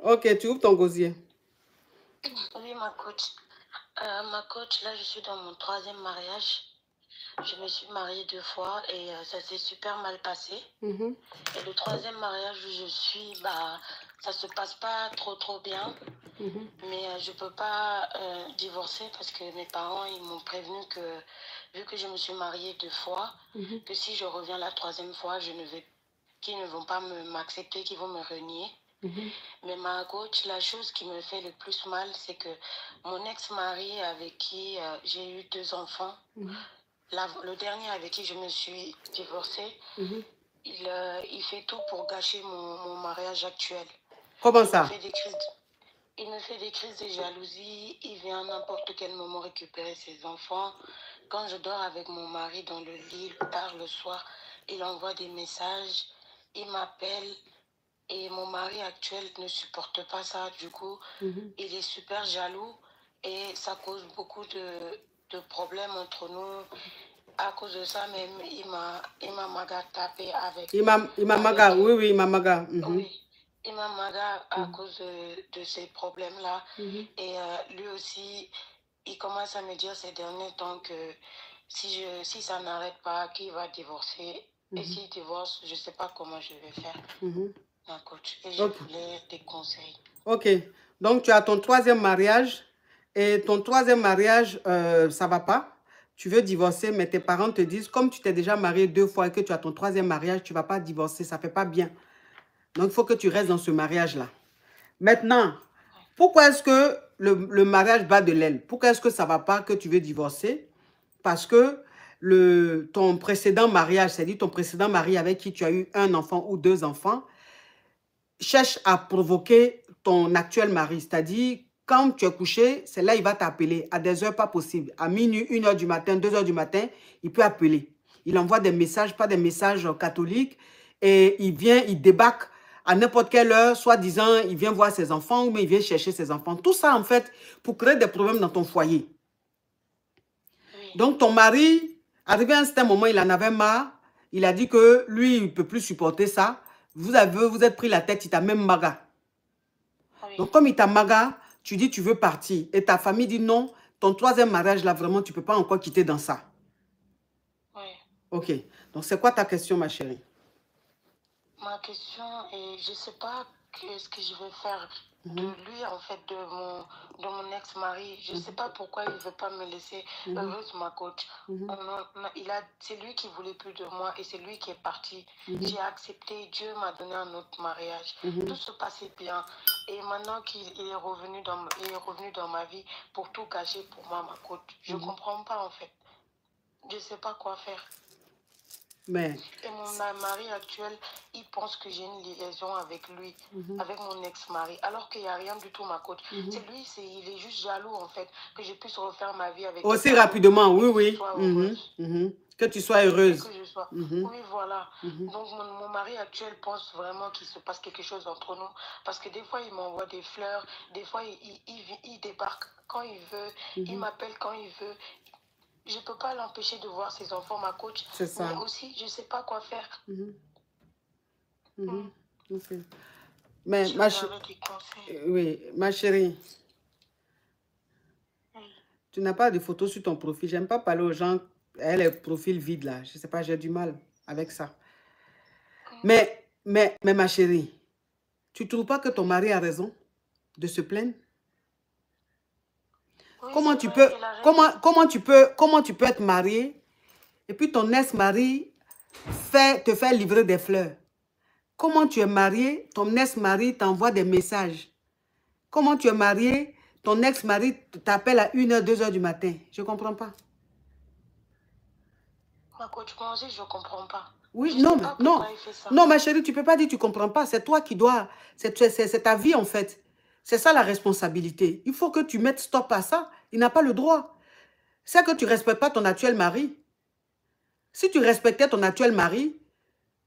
Ok, tu ouvres ton gosier. Oui, ma coach. Ma coach, là, je suis dans mon 3e mariage. Je me suis mariée 2 fois et ça s'est super mal passé. Et le 3e mariage où je suis, ça se passe pas trop bien. Mais je peux pas divorcer parce que mes parents, ils m'ont prévenu que, vu que je me suis mariée 2 fois, que si je reviens la 3e fois, qu'ils ne vont pas m'accepter, qu'ils vont me renier. Mais ma coach, la chose qui me fait le plus mal, c'est que mon ex-mari avec qui j'ai eu 2 enfants, le dernier avec qui je me suis divorcée, il fait tout pour gâcher mon mariage actuel. Comment ça? Il me fait des crises de jalousie. Il vient à n'importe quel moment récupérer ses enfants. Quand je dors avec mon mari dans le lit, tard le soir, il envoie des messages. Il m'appelle. Et mon mari actuel ne supporte pas ça. Du coup, il est super jaloux. Et ça cause beaucoup de problèmes entre nous. À cause de ça, même, il m'a maga tapé avec... Il m'a maga, oui, il m'a maga. Oui, il m'a maga à cause de ces problèmes-là. Et lui aussi, il commence à me dire ces derniers temps que si ça n'arrête pas, qu'il va divorcer. Et s'il divorce, je ne sais pas comment je vais faire, ma coach. Et je voulais des conseils. Ok, donc tu as ton 3e mariage et ton 3e mariage, ça va pas. Tu veux divorcer, mais tes parents te disent, comme tu t'es déjà marié 2 fois et que tu as ton 3e mariage, tu ne vas pas divorcer, ça ne fait pas bien. Donc, il faut que tu restes dans ce mariage-là. Maintenant, pourquoi est-ce que le mariage bat de l'aile? Pourquoi est-ce que ça ne va pas que tu veux divorcer? Parce que ton précédent mariage, c'est-à-dire ton précédent mari avec qui tu as eu 1 enfant ou 2 enfants, cherche à provoquer ton actuel mari. C'est-à-dire, quand tu es couché, c'est là il va t'appeler à des heures pas possibles. À minuit, 1h du matin, 2h du matin, il peut appeler. Il envoie des messages, pas des messages catholiques, et il vient, il débarque à n'importe quelle heure, soi-disant, il vient voir ses enfants ou il vient chercher ses enfants. Tout ça, en fait, pour créer des problèmes dans ton foyer. Donc, ton mari, arrivé à un certain moment, il en avait marre. Il a dit que lui, il ne peut plus supporter ça. Vous êtes pris la tête, il t'a même maga. Oui. Donc, comme il t'a maga, tu dis tu veux partir. Et ta famille dit non, ton 3e mariage, là, vraiment, tu ne peux pas encore quitter dans ça. Oui. Ok. Donc, c'est quoi ta question, ma chérie? Ma question est, je ne sais pas ce que je vais faire de lui, en fait, de mon ex-mari. Je ne sais pas pourquoi il ne veut pas me laisser heureuse, ma coach. C'est lui qui ne voulait plus de moi et c'est lui qui est parti. J'ai accepté, Dieu m'a donné un autre mariage. Tout se passait bien. Et maintenant qu'il est revenu dans ma vie pour tout gâcher pour moi, ma coach. Je ne comprends pas, en fait. Je ne sais pas quoi faire. Et mon mari actuel, il pense que j'ai une liaison avec lui, avec mon ex-mari, alors qu'il n'y a rien du tout, ma coach. C'est lui, il est juste jaloux, en fait, que je puisse refaire ma vie avec lui. Aussi rapidement, oui. Que tu sois heureuse. Que je sois. Oui, voilà. Donc, mon mari actuel pense vraiment qu'il se passe quelque chose entre nous, parce que des fois, il m'envoie des fleurs, des fois, il débarque quand il veut, il m'appelle quand il veut. Je ne peux pas l'empêcher de voir ses enfants, ma coach. C'est ça. Mais aussi, je ne sais pas quoi faire. Okay. Mais oui, ma chérie, tu n'as pas de photos sur ton profil. J'aime pas parler aux gens, les profils vides là. Je ne sais pas, j'ai du mal avec ça. Mais ma chérie, tu ne trouves pas que ton mari a raison de se plaindre? Oui, comment tu peux être mariée et puis ton ex-mari te fait livrer des fleurs? Comment tu es marié, ton ex-mari t'envoie des messages? Comment tu es marié, ton ex-mari t'appelle à 1h, 2h du matin? Je ne comprends pas. Ma coach, moi aussi, je ne comprends pas. Oui, non, ma chérie, tu ne peux pas dire que tu ne comprends pas. C'est toi qui dois, c'est ta vie en fait. C'est ça la responsabilité. Il faut que tu mettes stop à ça. Il n'a pas le droit. C'est que tu ne respectes pas ton actuel mari. Si tu respectais ton actuel mari,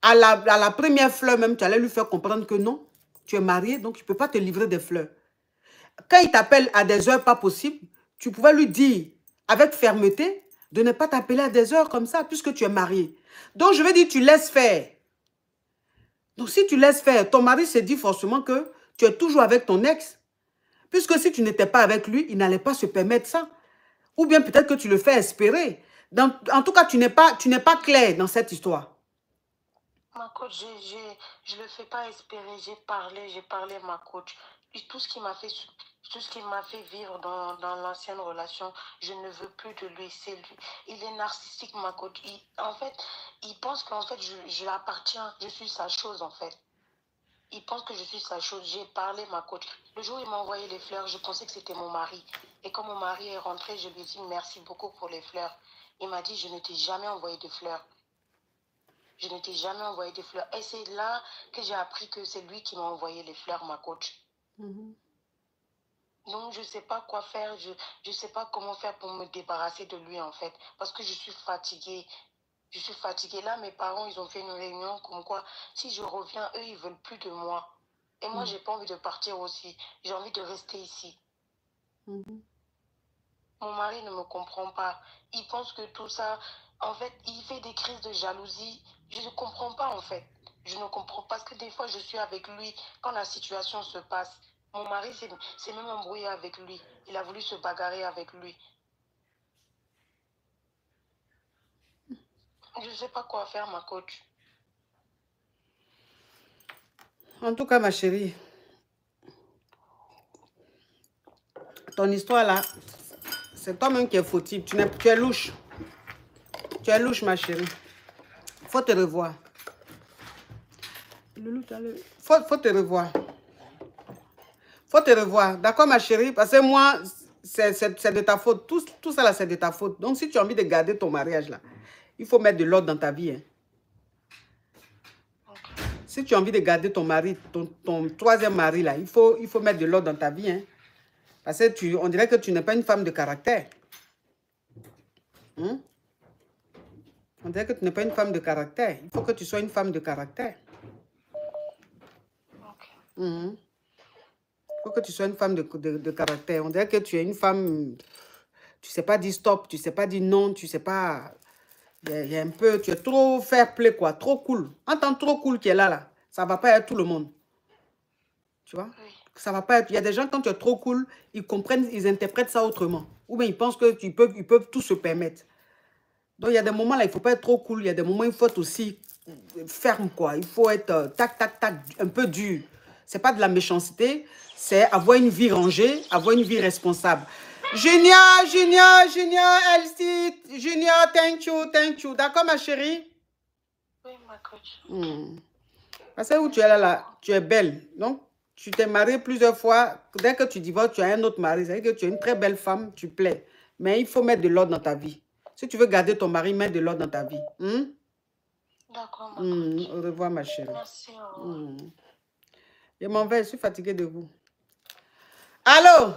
à la première fleur même, tu allais lui faire comprendre que non, tu es marié, donc tu ne peux pas te livrer des fleurs. Quand il t'appelle à des heures pas possibles, tu pouvais lui dire avec fermeté de ne pas t'appeler à des heures comme ça, puisque tu es marié. Donc, je veux dire, tu laisses faire. Donc, si tu laisses faire, ton mari se dit forcément que Tu es toujours avec ton ex. Puisque si tu n'étais pas avec lui, il n'allait pas se permettre ça. Ou bien peut-être que tu le fais espérer. En tout cas, tu n'es pas clair dans cette histoire. Ma coach, je le fais pas espérer. J'ai parlé, ma coach. Et tout ce qui m'a fait vivre dans l'ancienne relation, je ne veux plus de lui. C'est lui. Il est narcissique, ma coach. En fait, il pense qu'en fait, je l'appartiens. Je suis sa chose, en fait. Il pense que je suis sa chose. J'ai parlé, ma coach. Le jour où il m'a envoyé les fleurs, je pensais que c'était mon mari. Et quand mon mari est rentré, je lui ai dit merci beaucoup pour les fleurs. Il m'a dit, je ne t'ai jamais envoyé de fleurs. Je ne t'ai jamais envoyé de fleurs. Et c'est là que j'ai appris que c'est lui qui m'a envoyé les fleurs, ma coach. Donc, je ne sais pas quoi faire. Je ne sais pas comment faire pour me débarrasser de lui, en fait. Parce que je suis fatiguée. Je suis fatiguée. Là, mes parents, ils ont fait une réunion comme quoi, si je reviens, eux, ils ne veulent plus de moi. Et moi, je n'ai pas envie de partir aussi. J'ai envie de rester ici. Mon mari ne me comprend pas. Il pense que tout ça, en fait, il fait des crises de jalousie. Je ne comprends pas, en fait. Je ne comprends pas parce que des fois, je suis avec lui quand la situation se passe. Mon mari s'est même embrouillé avec lui. Il a voulu se bagarrer avec lui. Je ne sais pas quoi faire, ma coach. En tout cas, ma chérie, ton histoire là, c'est toi-même qui es fautive. Tu es louche. Tu es louche, ma chérie. Faut te revoir. Faut te revoir. Faut te revoir. D'accord, ma chérie? Parce que moi, c'est de ta faute. Tout ça là, c'est de ta faute. Donc, si tu as envie de garder ton mariage là, il faut mettre de l'ordre dans ta vie. Hein. Si tu as envie de garder ton mari, ton troisième mari là, il faut mettre de l'ordre dans ta vie. Hein. Parce que on dirait que tu n'es pas une femme de caractère. Hein? On dirait que tu n'es pas une femme de caractère. Il faut que tu sois une femme de caractère. Il faut que tu sois une femme de caractère. On dirait que tu es une femme... Tu ne sais pas dire stop, tu ne sais pas dire non, tu ne sais pas... Il y a un peu... Tu es trop fair play, quoi. Trop cool. En tant que trop cool qui est là, ça ne va pas être tout le monde. Tu vois? Ça va pas être... Il y a des gens, quand tu es trop cool, ils comprennent, ils interprètent ça autrement. Ou bien ils pensent qu'ils peuvent tout se permettre. Donc, il y a des moments là, il ne faut pas être trop cool. Il y a des moments, il faut être aussi ferme, quoi. Il faut être tac, tac, tac, un peu dur. Ce n'est pas de la méchanceté, c'est avoir une vie rangée, avoir une vie responsable. Junior, Elsie, Junior, thank you. D'accord, ma chérie? Oui, ma coach. Parce que où tu es là, tu es belle. Donc, tu t'es mariée plusieurs fois. Dès que tu divorces, tu as un autre mari. Ça veut dire que tu es une très belle femme, tu plais. Mais il faut mettre de l'ordre dans ta vie. Si tu veux garder ton mari, mets de l'ordre dans ta vie. D'accord, ma coach. Au revoir, ma chérie. Merci. Au revoir. Je m'en vais, je suis fatiguée de vous. Allô?